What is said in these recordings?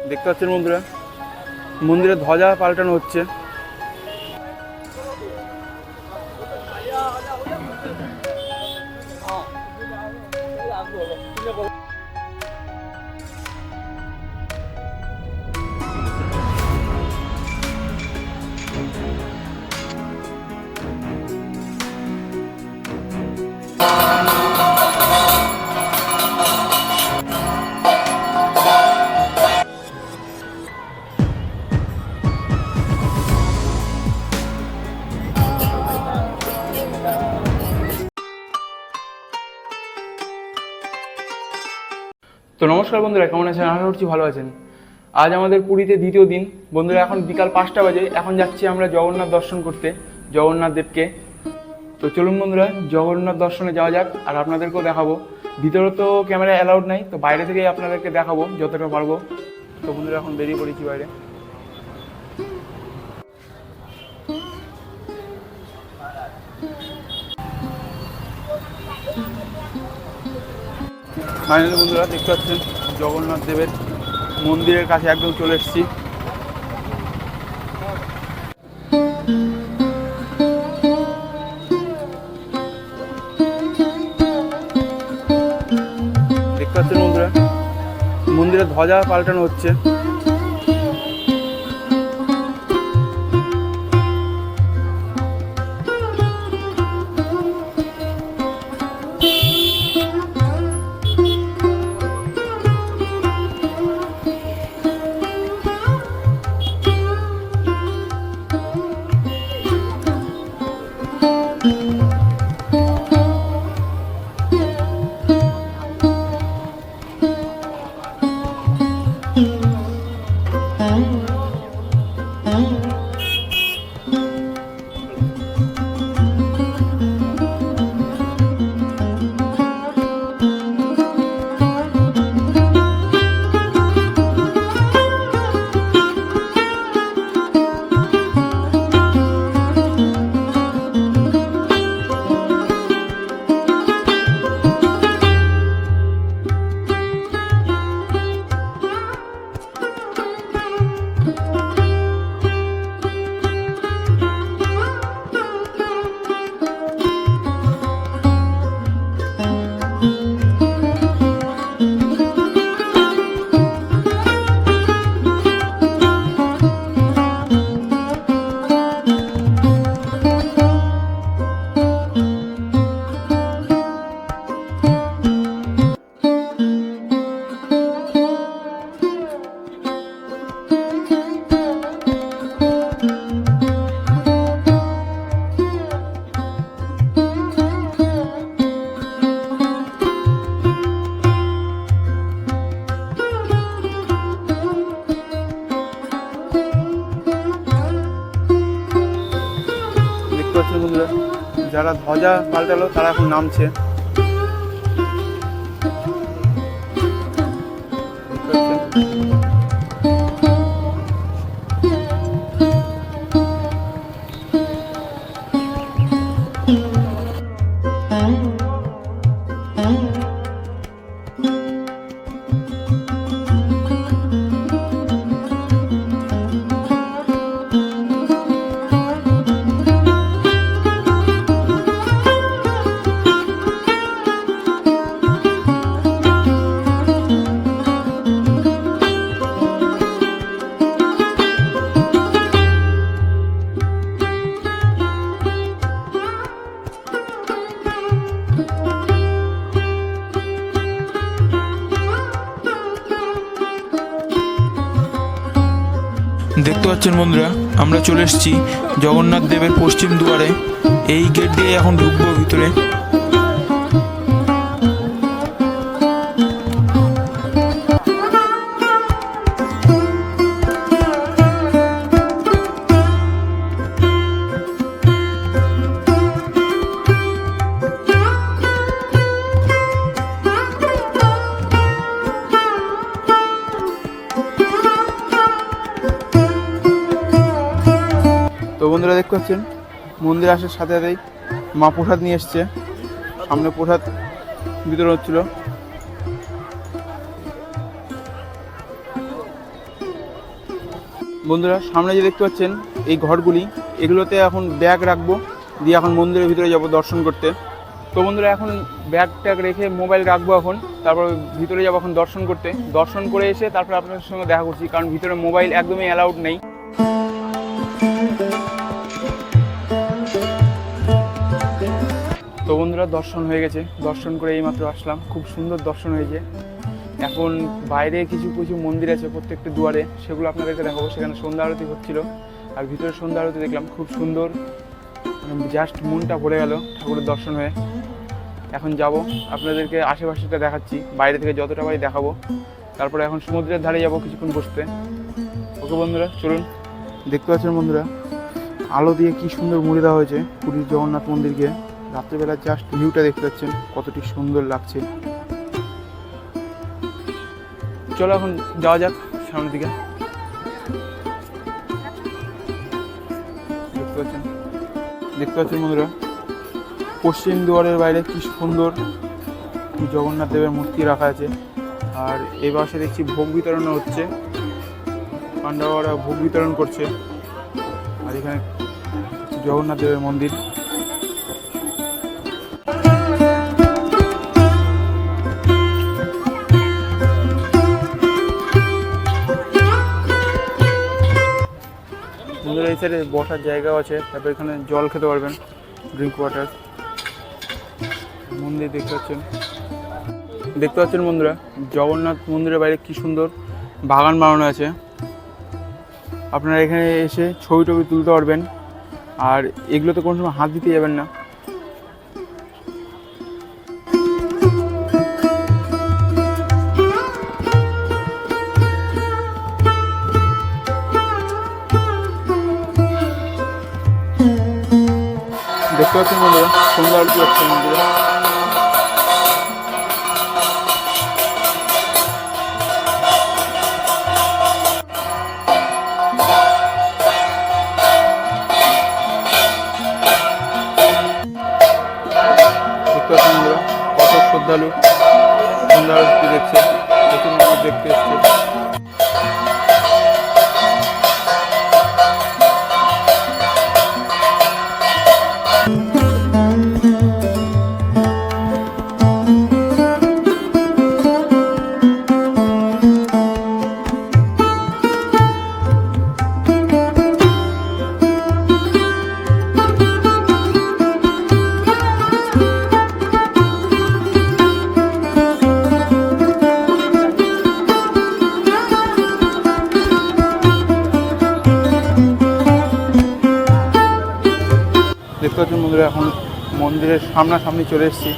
দেখতে পাচ্ছেন বন্ধুরা, মন্দিরের ধ্বজা পাল্টানো হচ্ছে। তো নমস্কার বন্ধুরা, কেমন আছেন? আশা করছি ভালো আছেন। আজ আমাদের পুরীতে দ্বিতীয় দিন বন্ধুরা। এখন বিকাল 5টা বাজে। এখন যাচ্ছি আমরা জগন্নাথ দর্শন করতে, জগন্নাথ দেবকে। তো চলুন বন্ধুরা, জগন্নাথ দর্শনে যাওয়া যাক। আর আপনাদেরকেও দেখাবো। ভিতরে তো ক্যামেরা অ্যালাউড নাই, তো বাইরে থেকেই আপনাদেরকে দেখাবো যতটা পারবো। তো বন্ধুরা এখন বেরিয়ে পড়েছি বাইরে। ফাইনালি বন্ধুরা দেখতে পাচ্ছেন জগন্নাথ দেবের মন্দিরের কাছে একদম চলে এসেছি। দেখতে পাচ্ছেন বন্ধুরা, মন্দিরের ধ্বজা পাল্টানো হচ্ছে। বন্ধুরা, যারা ধ্বজা পাল্টালো তারা এখন নামছে। দেখতে পাচ্ছেন বন্ধুরা, আমরা চলে এসেছি জগন্নাথ দেবের পশ্চিম দুয়ারে। এই গেট দিয়ে এখন ঢুকবো ভিতরে। তো বন্ধুরা দেখতে পাচ্ছেন, মন্দিরে আসার সাথে সাথেই মা প্রসাদ নিয়ে এসছে। সামনে প্রসাদ বিতরণ হচ্ছিল। বন্ধুরা সামনে যে দেখতে পাচ্ছেন এই ঘরগুলি, এগুলোতে এখন ব্যাগ রাখবো, দিয়ে এখন মন্দিরের ভিতরে যাব দর্শন করতে। তো বন্ধুরা এখন ব্যাগ ট্যাগ রেখে মোবাইল রাখবো, এখন তারপর ভিতরে যাবো এখন দর্শন করতে। দর্শন করে এসে তারপর আপনাদের সঙ্গে দেখা করছি, কারণ ভিতরে মোবাইল একদমই অ্যালাউড নেই। তো বন্ধুরা দর্শন হয়ে গেছে, দর্শন করে এইমাত্র আসলাম, খুব সুন্দর দর্শন হয়েছে। এখন বাইরে কিছু কিছু মন্দির আছে প্রত্যেকটা দুয়ারে, সেগুলো আপনাদেরকে দেখাবো। সেখানে সন্ধ্যা আরতি হচ্ছিল, আর ভিতরে সন্ধ্যা আরতি দেখলাম, খুব সুন্দর, জাস্ট মনটা ভরে গেল ঠাকুরের দর্শন হয়ে। এখন যাব আপনাদেরকে আশেপাশেটা দেখাচ্ছি, বাইরে থেকে যতটা পারি দেখাবো। তারপরে এখন সমুদ্রের ধারে যাব কিছুক্ষণ বসতে। ওকে বন্ধুরা চলুন। দেখতে পাচ্ছেন বন্ধুরা আলো দিয়ে কি সুন্দর মুড়ে দেওয়া হয়েছে পুরীর জগন্নাথ মন্দিরকে। রাত্রেবেলা জাস্ট ভিউটা দেখতে পাচ্ছেন কতটি সুন্দর লাগছে। চলো এখন যাওয়া যাক সামনের দিকে। দেখতে পাচ্ছেন বন্ধুরা পশ্চিম দুয়ারের বাইরে কি সুন্দর জগন্নাথ দেবের মূর্তি রাখা আছে। আর এই পাশে দেখছি ভোগ বিতরণ হচ্ছে, পাণ্ডবরা ভোগ বিতরণ করছে। আর এখানে জগন্নাথ দেবের মন্দির। বন্ধুরা এই সাইডে বসার জায়গাও আছে, তারপর এখানে জল খেতে পারবেন, ড্রিঙ্ক ওয়াটার। মন্দির দেখতে পাচ্ছেন বন্ধুরা জগন্নাথ মন্দিরের বাইরে কি সুন্দর বাগান বানানো আছে। আপনারা এখানে এসে ছবি টবি তুলতে পারবেন, আর এগুলোতে কোনো সময় হাত দিতে যাবেন না। দেখতে পাচ্ছেন বন্ধুরা সন্ধ্যা আরতি হচ্ছে মন্দিরে। দেখতে পাচ্ছেন বন্ধুরা কত শ্রদ্ধালু সন্ধ্যা আরতি দেখছে, প্রচুর মানুষ দেখতে এসছে। দেখতে পাচ্ছেন বন্ধুরা এখন মন্দিরের সামনাসামনি চলে এসেছি।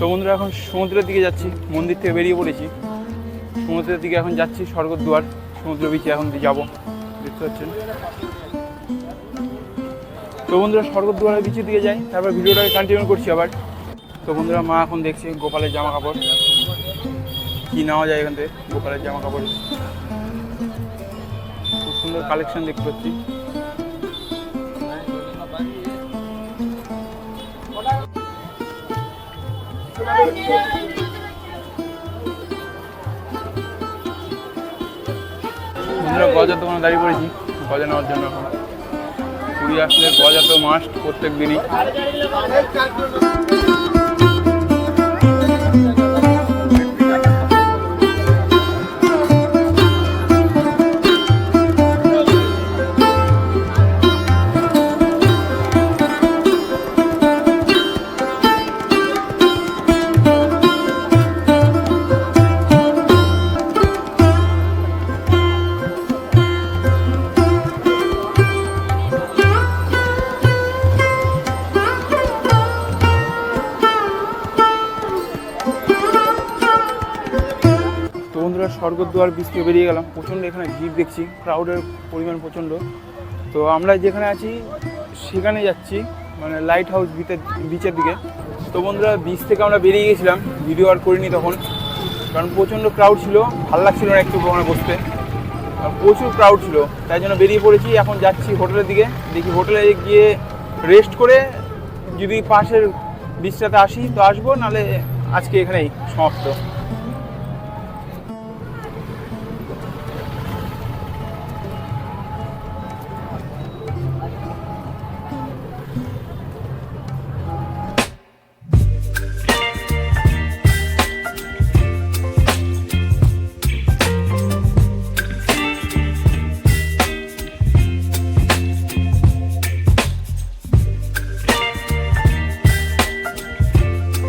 তো বন্ধুরা এখন সমুদ্রের দিকে যাচ্ছি, মন্দির থেকে বেরিয়ে পড়েছি, সমুদ্রের দিকে এখন যাচ্ছি। স্বর্গদ্বার সমুদ্র বিচে এখন যাব, দেখতে পাচ্ছেন। তো বন্ধুরা স্বর্গদ্বারের বিচের দিকে যাই, তারপর ভিডিওটাকে কন্টিনিউ করছি আবার। তো বন্ধুরা মা এখন দেখছি গোপালের জামা কাপড় কি নেওয়া যায় এখান থেকে। গোপালের জামা কাপড় খুব সুন্দর কালেকশন দেখতে পাচ্ছি। বন্ধুরা গজার দোকানে দাঁড়িয়ে পড়েছি গজা নেওয়ার জন্য। এখন পুরী আসলে গজা তো মাস্ট প্রত্যেক দিনই। বন্ধুরা স্বর্গদ্বার বীচ থেকে বেরিয়ে গেলাম। প্রচণ্ড এখানে ভিড় দেখছি, ক্রাউডের পরিমাণ প্রচণ্ড। তো আমরা যেখানে আছি সেখানে যাচ্ছি, মানে লাইট হাউস বিচের দিকে। তো বন্ধুরা বীচ থেকে আমরা বেরিয়ে গেছিলাম, ভিডিও আর করিনি তখন, কারণ প্রচণ্ড ক্রাউড ছিল, ভালো লাগছিল না একটু ওখানে বসতে, প্রচুর ক্রাউড ছিল। তাই জন্য বেরিয়ে পড়েছি। এখন যাচ্ছি হোটেলের দিকে, দেখি হোটেলে গিয়ে রেস্ট করে যদি পাশের বিচটাতে আসি তো আসবো, নাহলে আজকে এখানেই সমাপ্ত।